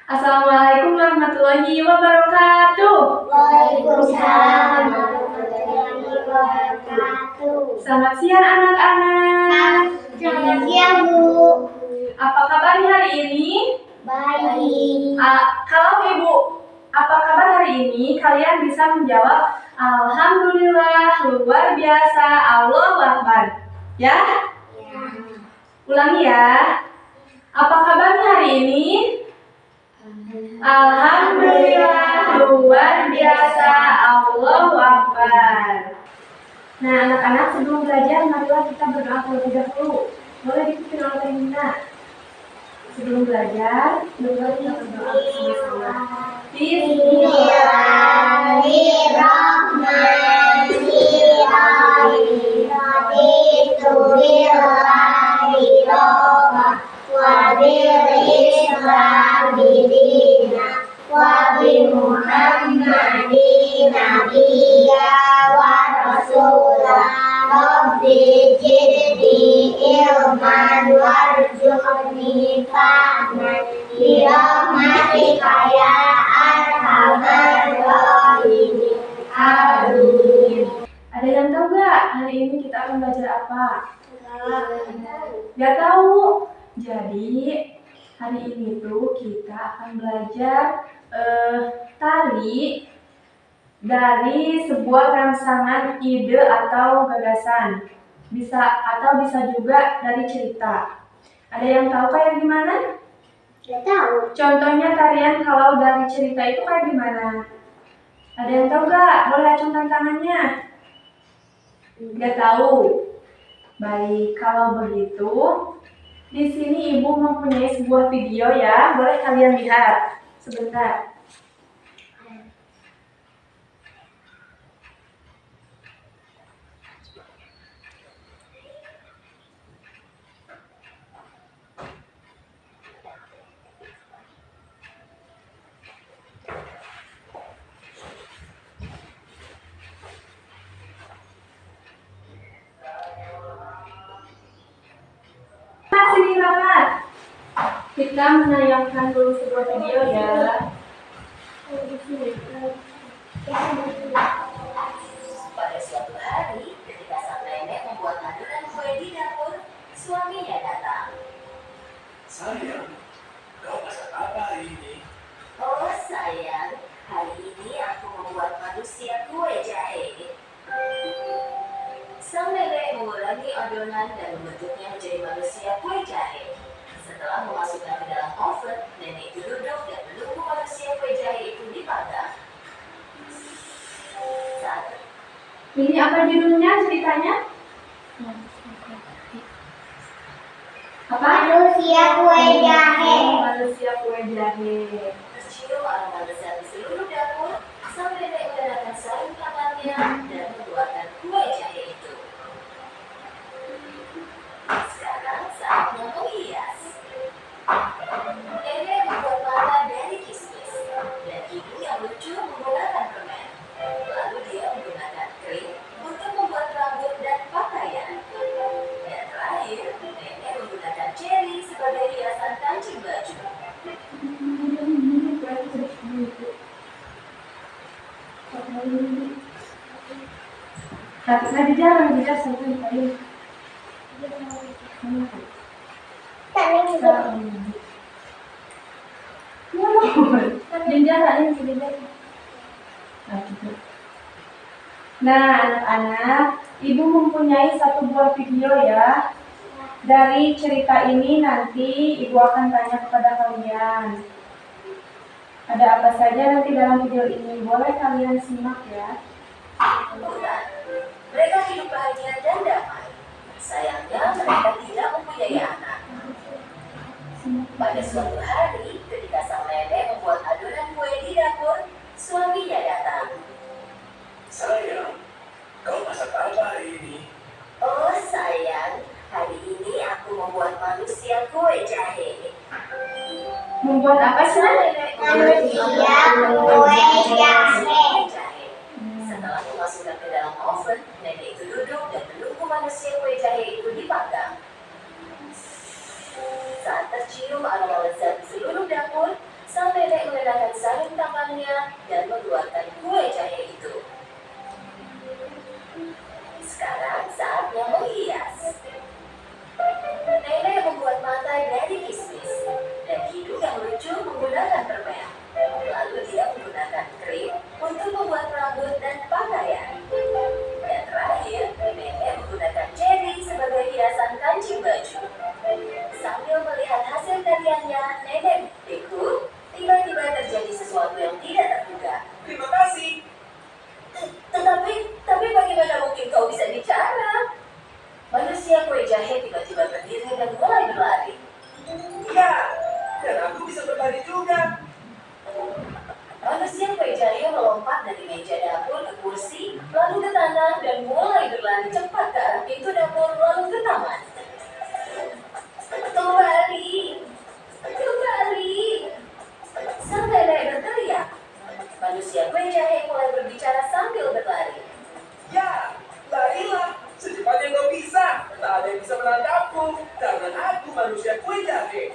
Assalamualaikum warahmatullahi wabarakatuh. Waalaikumsalam warahmatullahi wabarakatuh. Selamat siang anak-anak. Selamat siang, Bu. Apa kabarnya hari ini? Baik. Kalau Ibu, apa kabar hari ini? Kalian bisa menjawab Alhamdulillah, luar biasa, Allahu Akbar. Ya? Ya. Ulangi ya. Apa kabarnya hari ini? Alhamdulillah, luar biasa, Allahu Akbar. Nah, anak-anak, sebelum belajar, marilah kita berdoa terlebih dahulu. Boleh dipimpin oleh Terminal. Sebelum belajar, marilah kita berdoa bersama-sama. Ada yang tahu nggak hari ini kita akan belajar apa? Nggak tahu. Jadi hari ini tuh kita akan belajar tari dari sebuah rangsangan ide atau gagasan. Bisa juga dari cerita. Ada yang tahu kayak gimana? Nggak tahu. Contohnya tarian kalau dari cerita itu kayak gimana? Ada yang tahu nggak? Boleh acungkan tangannya. Nggak tahu. Baik, kalau begitu, di sini Ibu mempunyai sebuah video ya. Boleh kalian lihat. Sebentar. Sini rapat. Kita menayangkan dulu sebuah video ya. Pada suatu hari, ketika sang nenek membuat adonan kue di dapur, suaminya datang. Sayang, kau masak apa hari ini? Oh sayang, hari ini aku membuat manusia kue jahe. Sang nenek mengulangi adonan dan membentuknya menjadi manusia kue jahe. Setelah memasukkan ke dalam oven, nenek itu duduk dan menunggu manusia kue jahe itu dipanggang. Ini apa judulnya ceritanya? Apa? Manusia kue jahe. Manusia kue jahe. Tercium aroma lezat di seluruh dapur, sang nenek mengenakan sarung tangannya dan mengeluarkan kue jahe itu. Sekarang saatnya menghias. Nenek membuat mala dari kismis dan ibu yang lucu menggunakan permen. Lalu dia menggunakan krim untuk membuat rambut dan pakaian. Dan terakhir, nenek menggunakan cherry sebagai hiasan kancing baju. Tapi jarang sampai tadi. Nah, anak-anak, Ibu mempunyai satu buah video ya. Dari cerita ini nanti Ibu akan tanya kepada kalian. Ada apa saja nanti dalam video ini, boleh kalian simak ya. Bukan. Mereka hidup bahagia dan damai. Sayangnya mereka tidak mempunyai anak. Pada suatu hari, ketika sang nenek membuat adonan kue di dapur, suaminya datang. Sayang, kau masak apa hari ini? Oh sayang, hari ini aku membuat manusia kue jahe. Membuat apa sih? Manusia kue jahe. Setelah memasukkan ke dalam oven, nenek itu duduk dan menunggu manusia kue jahe itu dipanggang. Saat tercium aroma lezat di seluruh dapur, sampai lari juga. Manusia kue jahe melompat dari meja dapur ke kursi, lalu ke tanah dan mulai berlari cepat ke arah pintu dapur lalu ke taman. Kembali, kembali. Sang nenek berteriak. Manusia kue jahe mulai berbicara sambil berlari. Ya, larilah secepat yang kau bisa. Tak ada yang bisa menangkapku karena aku manusia kue jahe.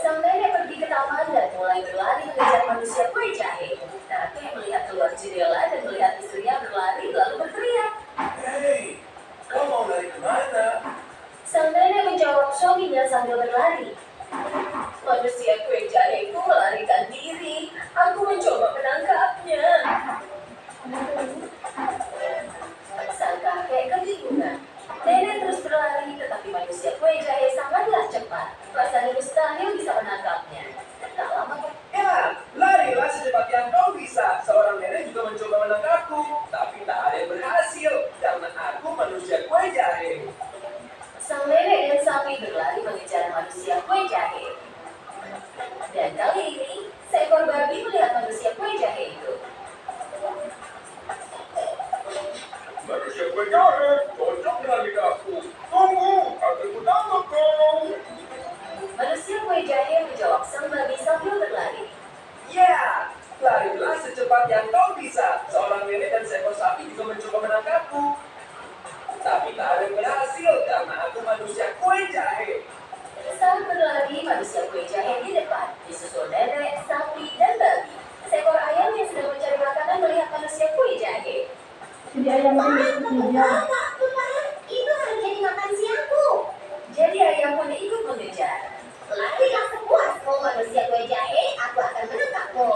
Sang nenek pergi ke taman dan mulai berlari mengejar manusia kue jahe. Kakek melihat keluar jendela dan melihat istrinya berlari lalu berteriak. Hei, kau mau lari kemana? Sang nenek menjawab suaminya sambil berlari. Manusia kue jahe itu melarikan diri. Aku mencoba menangkapnya. Sang kakek kebingungan. Nenek terus berlari, tetapi manusia kue jahe sangatlah cepat. Rasanya mustahil bisa menangkapnya. Tak lama Ya, larilah secepat yang kau bisa. Seorang nenek juga mencoba menangkapku, tapi tak ada yang berhasil karena aku manusia kue jahe. sang nenek dan sapi berlari mengejar manusia kue jahe. Dan kali ini, seekor babi melihat manusia kue jahe itu. Manusia kue jahe, cocok dengan lidahku. Tunggu, akan ku tangkap kau. Manusia kue jahe menjawab sang babi sambil berlari. Ya, larilah secepat yang kau bisa. Seorang nenek dan seekor sapi juga mencoba menangkapku. Tapi tak ada yang berhasil karena aku manusia kue jahe. Saat berlari, manusia kue jahe di depan, disusul nenek, sapi, dan babi. Seekor ayam yang sedang mencari makanan melihat manusia kue jahe. Jadi ayam itu mengejar. Itu harus jadi makan siangku. Jadi ayam pun ikut mengejar. Larilah sepuasmu manusia kue jahe, aku akan menangkapmu.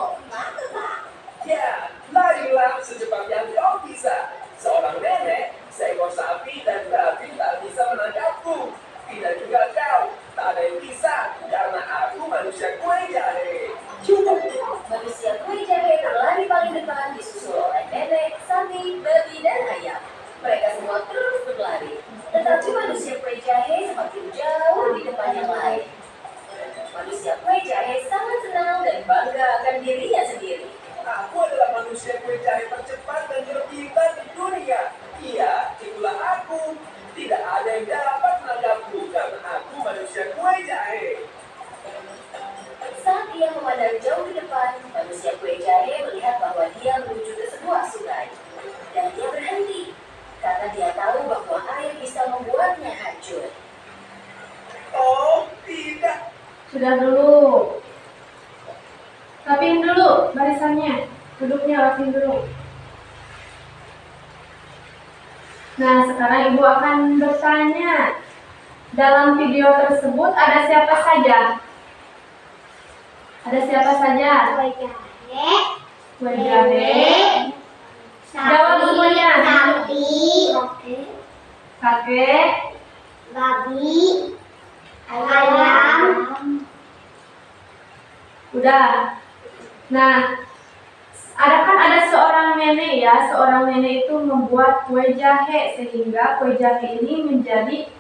Ya, larilah secepat yang kau bisa. Seorang nenek, seekor sapi, dan babi tak bisa menangkapku. Tidak juga kau, tak ada yang bisa karena aku manusia kue jahe. Manusia kue jahe berlari paling depan disusul oleh nenek, sapi, babi, dan ayam. Mereka semua terus berlari. Tetapi manusia kue jahe semakin jauh di depan yang lain. Manusia kue jahe sangat senang dan bangga akan dirinya sendiri. Aku adalah manusia kue jahe tercepat dan terpintar di dunia. Iya, itulah aku. Tidak ada yang dapat menangkapku karena aku manusia kue jahe. Saat ia memandang jauh di depan, manusia kue jahe melihat bahwa dia menuju ke sebuah sungai. Dan dia berhenti, karena dia tahu bahwa air bisa membuatnya hancur. Oh, tidak. Sudah dulu. Rapiin dulu barisannya. Duduknya rapiin dulu. Nah, sekarang Ibu akan bertanya. Dalam video tersebut ada siapa saja? Ada siapa saja? Kue jahe, Kue jahe, jawab semuanya. sapi, kakek, babi, ayam, udah. Nah, ada seorang nenek ya, seorang nenek itu membuat kue jahe sehingga kue jahe ini menjadi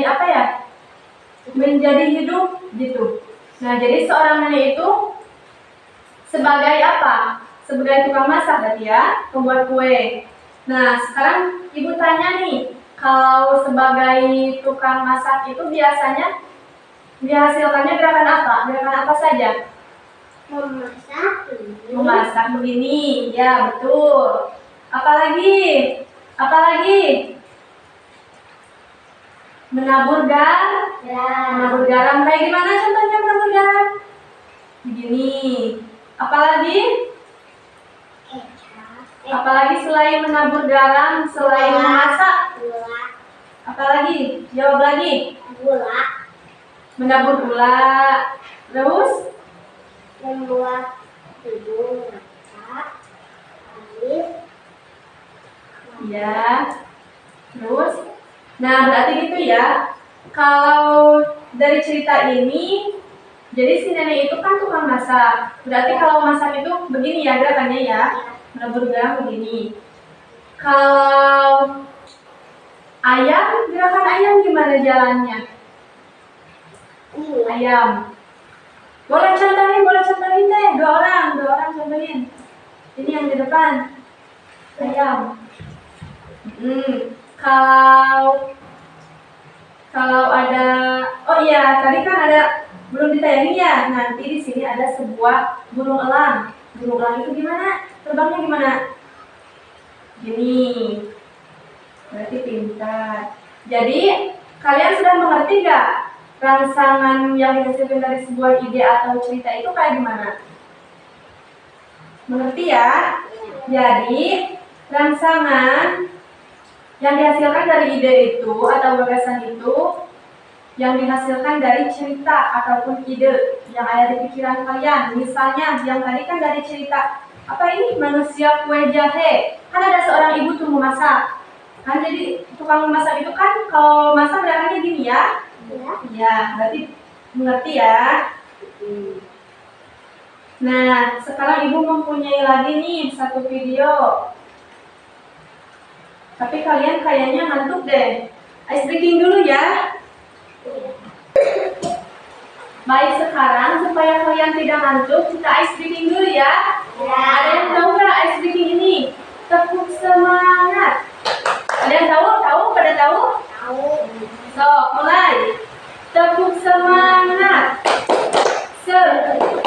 apa ya? Menjadi hidup gitu. Nah, jadi seorang nenek itu sebagai apa? Sebagai tukang masak berarti ya, pembuat kue. Nah, sekarang Ibu tanya nih, kalau sebagai tukang masak itu biasanya dihasilkannya gerakan apa? Gerakan apa saja? memasak, Memasak begini, ya betul. Apalagi? Apalagi? Menabur garam. Menabur garam kayak gimana contohnya menabur garam? Begini. Apalagi? Apalagi selain menabur garam, selain memasak? gula, Apalagi? Jawab lagi. gula, Menabur gula. Terus? membuat hidung masak, air, Ya. Terus? Nah, berarti gitu ya. Kalau dari cerita ini, jadi si nenek itu kan tukang masak. Berarti kalau masak itu begini ya gerakannya ya. Menabur garam begini. Kalau ayam, gerakan ayam gimana jalannya? Ayam. dua orang contohin. Ini yang di depan. Ayam. Kalau ada, oh iya, tadi kan ada belum ditayangin ya. Nanti di sini ada sebuah burung elang. Burung elang itu gimana? Terbangnya gimana? Gini. Berarti pintar. Jadi kalian sudah mengerti nggak rangsangan yang dihasilkan dari sebuah ide atau cerita itu kayak gimana? Mengerti ya? Jadi rangsangan yang dihasilkan dari ide itu atau gagasan itu yang dihasilkan dari cerita ataupun ide yang ada di pikiran kalian. Misalnya yang tadi kan dari cerita apa ini manusia kue jahe. Kan ada seorang ibu tuh memasak. Kan jadi tukang masak itu kan kalau masak gerakannya gini ya. Iya, berarti mengerti ya. Nah, sekarang ibu mempunyai lagi nih satu video. Tapi kalian kayaknya ngantuk deh. Ice breaking dulu ya. Baik, sekarang supaya kalian tidak ngantuk, kita ice breaking dulu ya. Ada yang tahu nggak ice breaking ini? Tepuk semangat. Ada yang tahu? Pada tahu? Tahu. So, mulai. Tepuk semangat. Semangat.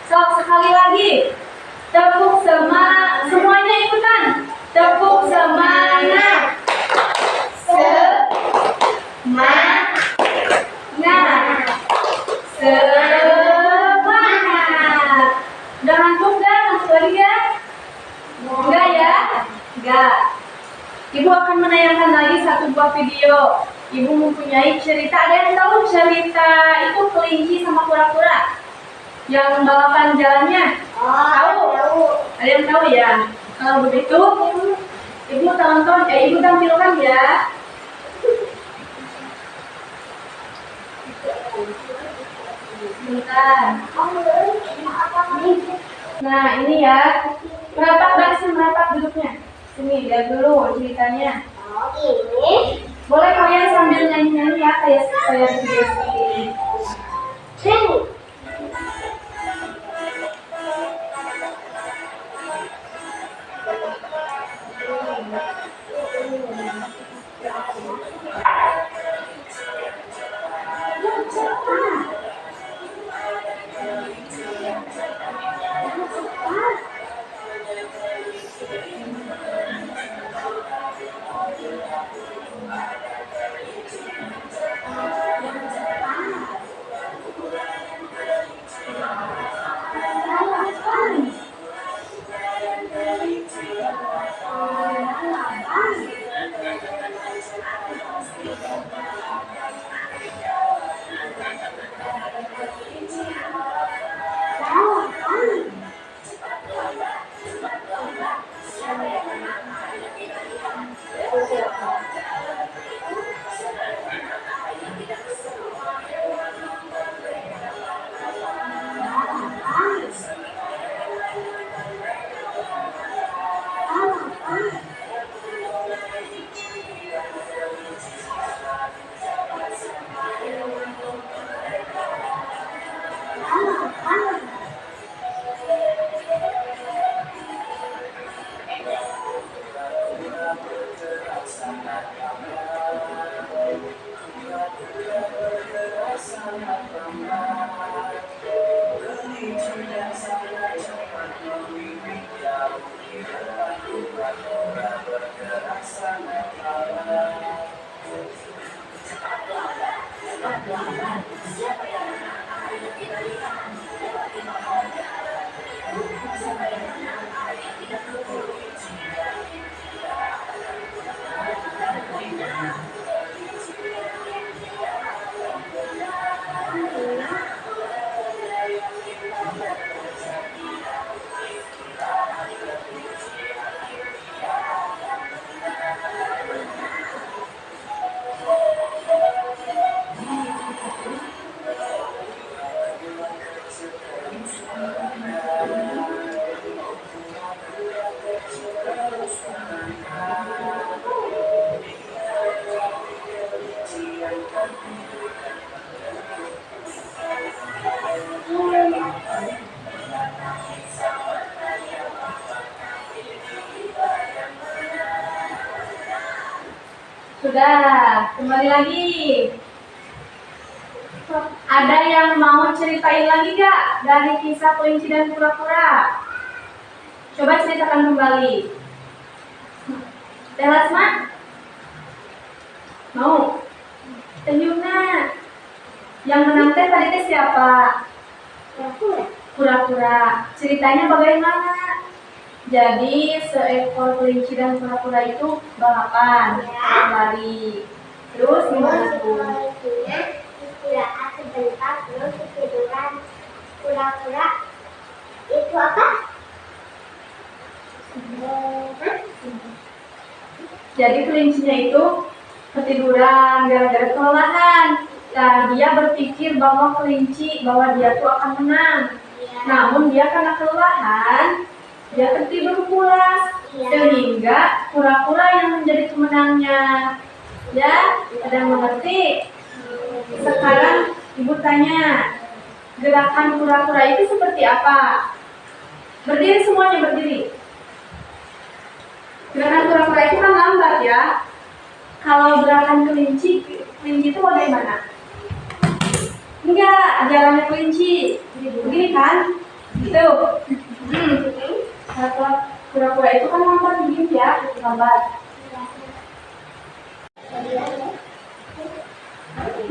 Sok sekali lagi. Tepuk semangat. Semuanya ikutan. Tepuk semangat. Semangat. Semangat. Udah ngantuk dah? Ngantuk lagi ya? Enggak ya? Enggak. Ibu akan menayangkan lagi satu buah video. Ibu mempunyai cerita. Ada yang tahu cerita itu kelinci sama kura-kura? Yang balapan jalannya? Tahu? Ada yang tahu ya? Kalau begitu, ibu tampilkan ya. Bentar. Nah, ini ya. Merapat duduknya. Sini, lihat dulu ceritanya. Ini. Boleh kalian sambil nyanyi-nyanyi ya, kayak video seperti ini. Sudah, kembali lagi. Ada yang mau ceritain lagi gak dari kisah kelinci dan kura-kura? Coba ceritakan kembali. Teh Lasma? Mau? Teh Yuna? Yang menang teh tadi teh siapa? Kura-kura. Ceritanya bagaimana? Jadi seekor kelinci dan kura-kura itu balapan, lari. Terus gimana tuh? Istirahat sebentar terus ketiduran. Kura-kura itu apa? Jadi kelincinya itu ketiduran gara-gara kelelahan. Nah, dia berpikir bahwa dia tuh akan menang. Namun dia karena kelelahan, dia tertidur pulas. Sehingga kura-kura yang menjadi pemenangnya. Ya, ada yang mengerti? Sekarang ibu tanya, gerakan kura-kura itu seperti apa? Berdiri semuanya, berdiri. Gerakan kura-kura itu kan lambat ya. Kalau gerakan kelinci itu bagaimana? Enggak, jalannya kelinci. Begini kan? Gitu. Kalau kura-kura itu kan lambat begini ya, lambat.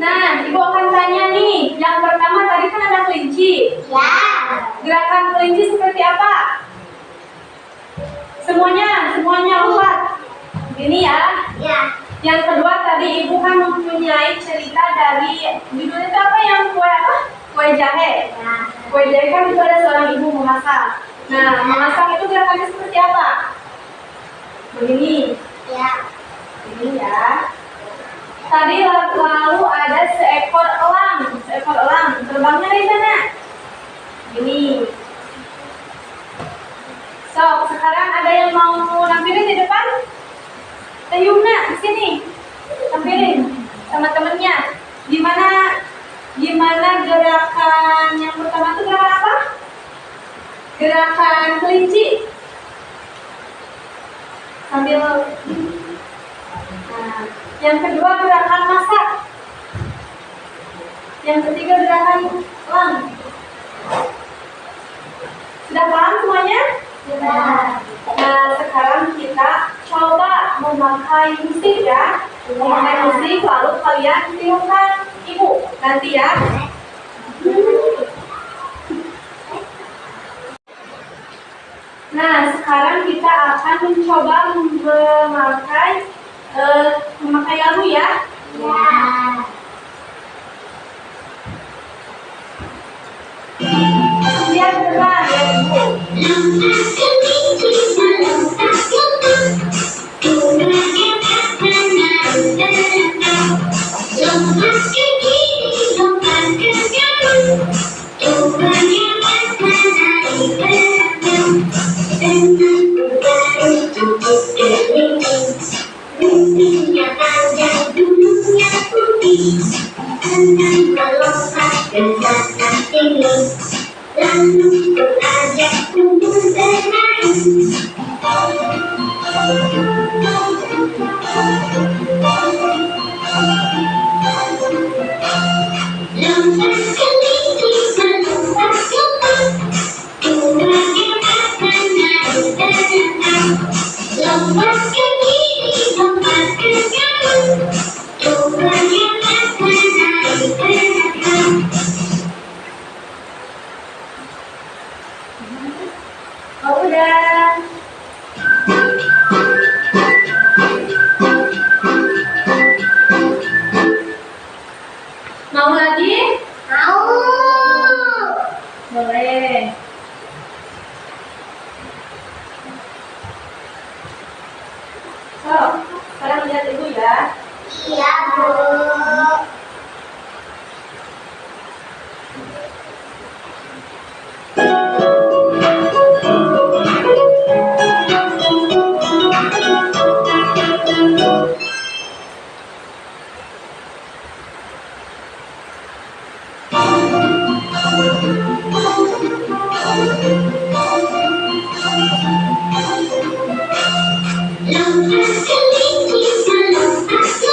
Nah, ibu akan tanya nih. Yang pertama tadi kan ada kelinci. Ya. Gerakan kelinci seperti apa? Semuanya lompat. Ini ya. Ya. Yang kedua tadi ibu kan mempunyai cerita dari judulnya itu apa yang kue apa? Kue jahe. Ya. Kue jahe kan itu ada seorang ibu memasak. Nah, memasak itu gerakannya seperti apa? Begini. Ya. Ini ya. Tadi lalu ada seekor elang terbangnya dari mana? Ini. So, sekarang ada yang mau nampilin di depan? Teh Yumna di sini, tampilin sama temennya. Gimana gerakan yang pertama itu gerakan apa? Gerakan kelinci. Sambil. Nah, yang kedua gerakan masak. Yang ketiga gerakan elang. Sudah paham semuanya? Nah, sekarang kita coba memakai musik ya. Memakai musik lalu kalian tiupkan ibu nanti ya. Nah, sekarang kita akan mencoba memakai lagu ya. Ya. Lihat ke depan ya ibu. Lalu beranjak untuk bermain. Lompat kelinci melompat lompat, kurangnya akan naik terenang. Lompat ke kiri, lompat ke kanan, kurangnya akan naik terenang. Oh, udah. Mau lagi? Mau. Boleh. So, sekarang lihat ibu ya. Iya, Bu. Lompat kelinci melompat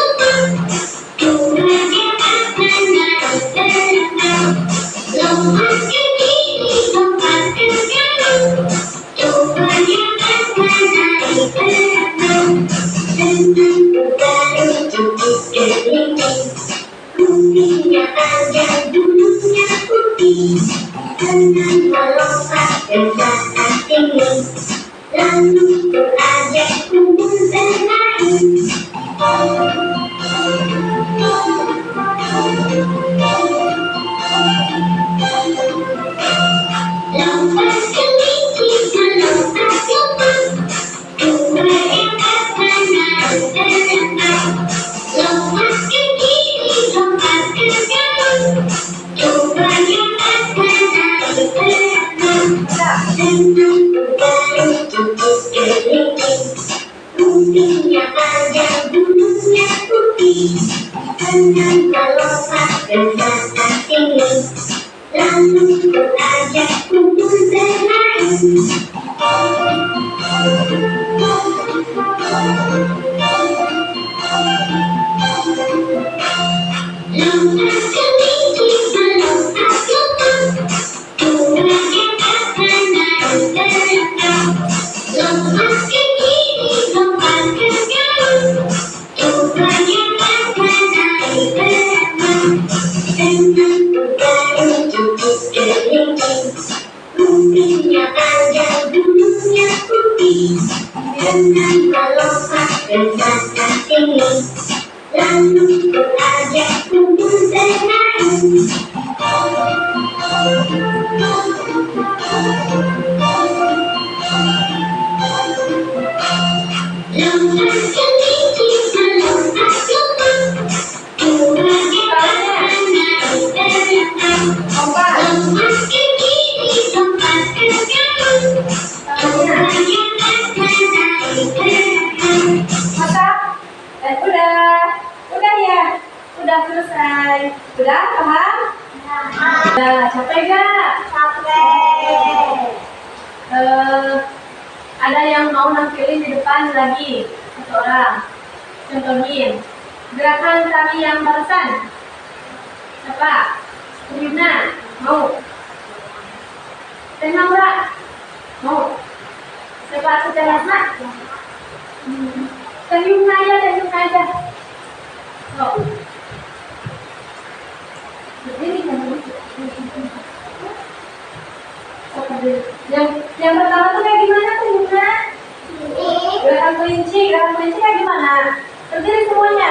ada bulunya putih, dengan melompat dan datang tinggi, lalu beranjak kumpul bermain. Lompat kelinci, melompat lompat, dua ekor menaruh terbang. Lompat ke kiri, lompat ke kanan, dua ekor menaruh terbang. Senang berbaring untuk keliling, kupingnya ada bulunya putih, senang melompat dan datang tinggi, lalu beranjak kumpul bermain. Lompat kelinci, melompat lompat, dua ekor menaruh terbang. Lompat ke kiri, lompat ke kanan, dua ekor menaruh terbang. Senang berbaring untuk keliling, kupingnya ada bulunya putih, senang melompat dan datang tinggi, lalu beranjak kumpul bermain. Lompat kelinci, melompat lompat, dua ekor menaruh terbang. Lompat ke kiri, lompat ke kanan, dua ekor menaruh terbang. Mata? Udah ya? Udah selesai? Udah paham? Udah, capek gak? Capek. Ada yang mau nampilin di depan lagi? Satu orang. Contohin. Gerakan tari yang barusan. Siapa? Yuna. Mau? Teh Naura. Mau? Siapa? Teh Rasna. Teh Yuna aja. Oh. Berdiri kan? Yang pertama tuh kayak gimana tuh Yuna? Gerakan kelinci kayak gimana? Berdiri semuanya.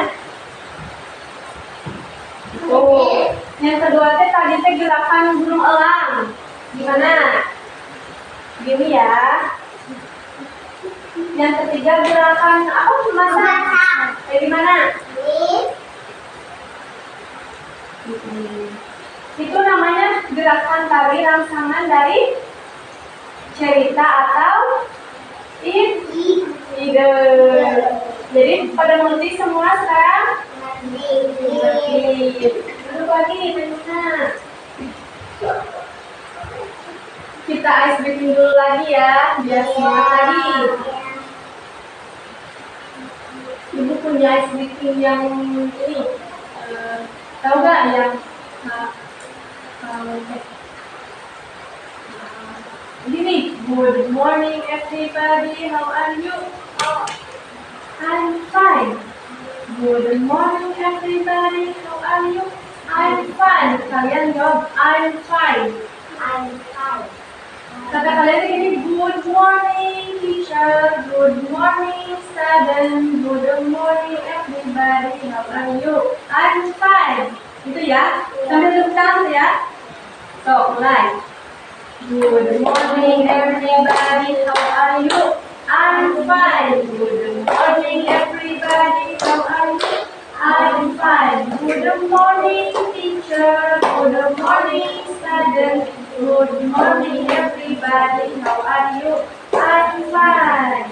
Oh. Yang kedua tadi gerakan burung elang. Gimana? Gini ya. Yang ketiga gerakan apa? Masak. Kayak gimana? Itu namanya gerakan tari rangsangan dari cerita atau ide. Jadi pada mengerti semua sekarang? Mengerti. Duduk lagi, Nuna. Kita ice breaking dulu lagi ya, biar semangat lagi. Ibu punya ice breaking yang ini. Tahu gak yang gini, good morning everybody, how are you? I'm fine. Good morning everybody, how are you? I'm fine. Kalian jawab I'm fine. Kata kalian ini good morning teacher, good morning student, good morning everybody, how are you? I'm fine. Itu ya, sambil tepuk tangan ya. So, mulai. Good morning everybody, how are you? I'm fine. Good morning everybody, how are you? I'm fine. Good morning teacher, good morning student, good morning everybody, how are you? I'm fine.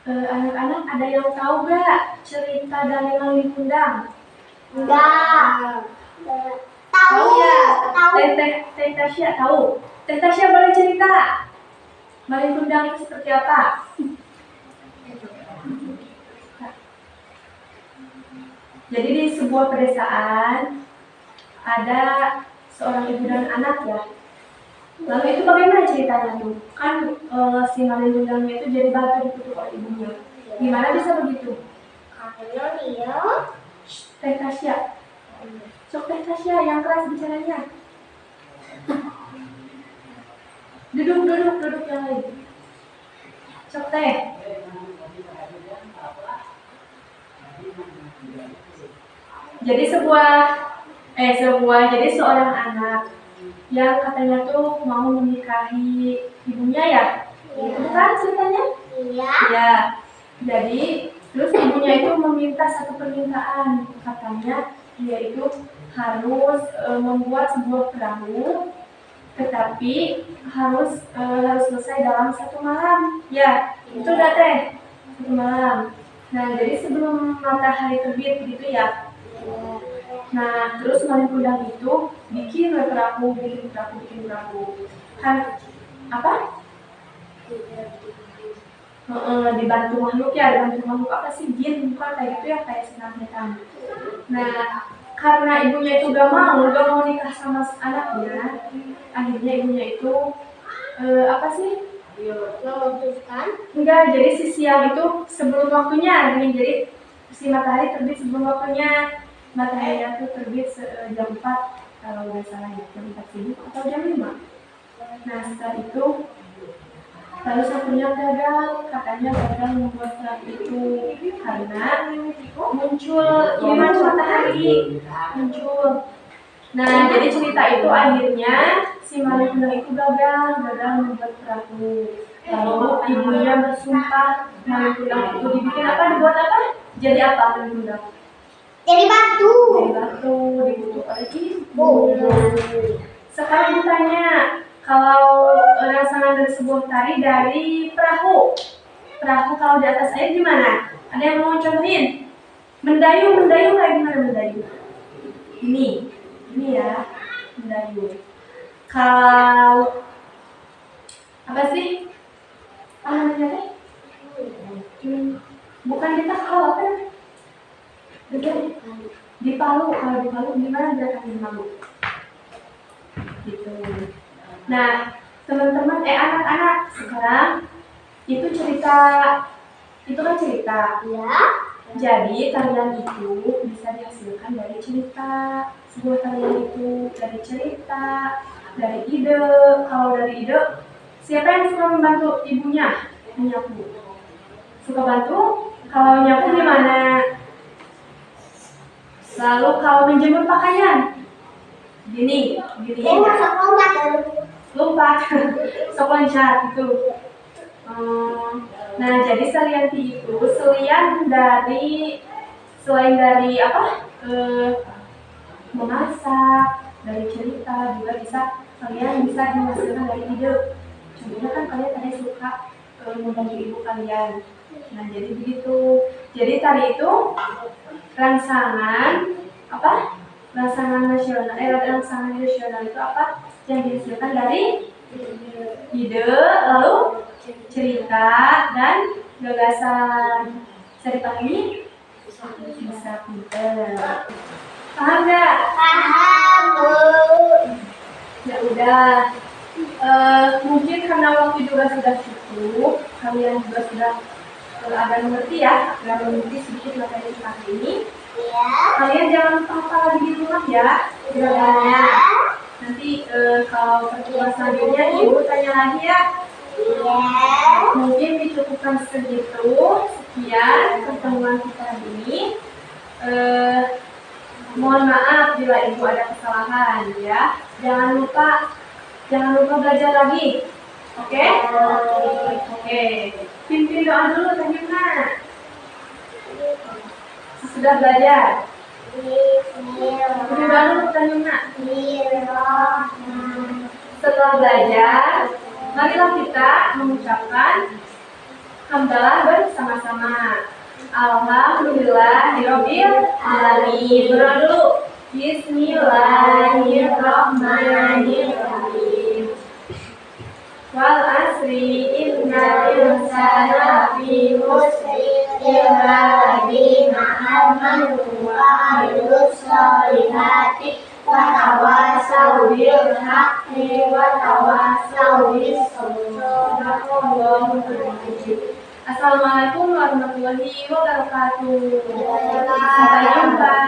Anak-anak ada yang tahu gak cerita dari Malin Kundang? Enggak. Tahu ya? Tahu. Teh Tasya tahu. Teh Tasya boleh cerita. Malin Kundang itu seperti apa? Jadi di sebuah pedesaan ada seorang ibu dan anak ya. Lalu itu bagaimana ceritanya tuh? Kan si Malin Kundangnya itu jadi batu dikutuk oleh ibunya. Gimana bisa begitu? Karena dia Teh Tasya. Sok teh Tasya, yang keras bicaranya. Duduk yang lain. Sok teh. Jadi jadi seorang anak yang katanya tuh mau menikahi ibunya ya. Itu kan ceritanya? Iya. Ya. Jadi terus ibunya itu meminta satu permintaan, katanya dia itu harus membuat sebuah perahu, tetapi harus selesai dalam 1 malam. Ya, itu udah teh 1 malam. Nah, jadi sebelum matahari terbit gitu ya. Nah, terus Malin Kundang itu bikin perahu. Kan apa? Dibantu makhluk apa sih, jin bukan kayak gitu ya, kayak setan. Nah, karena ibunya itu gak mau nikah sama anaknya, akhirnya ibunya itu apa sih? Memutuskan. Enggak, jadi si siang itu sebelum waktunya, jadi si matahari terbit sebelum waktunya. Mataharinya tuh terbit jam 4 kalau nggak salah ya, jam 4 subuh atau jam 5. Nah, setelah itu lalu satunya gagal, katanya gagal membuat perahu itu karena muncul matahari muncul. Nah, jadi cerita itu akhirnya si Malin Kundang itu gagal membuat perahu. Lalu ibunya bersumpah Malin Kundang itu dibuat apa? Jadi apa Malin Kundang? Jadi batu. Dibutuh oleh ibu. Sekarang ditanya, kalau rangsangan dari sebuah tari dari perahu kalau di atas air gimana? Ada yang mau contohin? Mendayung kayak gimana mendayung? Ini ya, mendayung. Kalau apa sih? Apa namanya? Bukan kita kalau apa? Di Palu, kalau di Palu gimana gerakan di Palu? Gitu. Nah, teman-teman, anak-anak sekarang itu kan cerita. Ya. Jadi tarian itu bisa dihasilkan dari cerita. Sebuah tarian itu dari cerita, dari ide. Kalau dari ide, siapa yang suka membantu ibunya menyapu? Suka bantu? Kalau nyapu gimana? Lalu kalau menjemur pakaian, gini. Masuk Lompat, sok loncat gitu. Nah, jadi Salianti itu selain dari apa? Memasak, dari cerita juga kalian bisa menghasilkan dari ide. Contohnya kan kalian tadi suka membantu ibu kalian. Nah, jadi begitu. Jadi tadi itu rangsangan nasional itu apa? Yang dihasilkan dari ide, lalu cerita dan gagasan. Bisa dipahami? Bisa, pinter. Paham nggak? Paham, Bu. Ya udah. Mungkin karena waktu juga sudah cukup, kalian juga sudah agak mengerti ya, sedikit materi hari ini. Ya. Kalian jangan lupa apa lagi di rumah ya. Ya. Nanti kalau pertemuan selanjutnya ibu tanya lagi ya. Ya. Mungkin dicukupkan segitu. Sekian pertemuan kita hari ini. Mohon maaf bila ibu ada kesalahan ya. Jangan lupa belajar lagi. Oke? Oke. Pimpin doa dulu Teh Yumna. Sudah belajar. Pimpin doa dulu Teh Yumna. Setelah belajar, marilah kita mengucapkan hamdalah bersama-sama. Alhamdulillahirabbil alamin. Berdoa dulu. Bismillahirrahmanirrahim. Wal asri innal insana lafi khusr illa alladziina aamanu wa 'amilus sholihati wa tawassaw bil haqqi wa tawassaw bis sabr. Assalamualaikum warahmatullahi wabarakatuh. Sampai jumpa.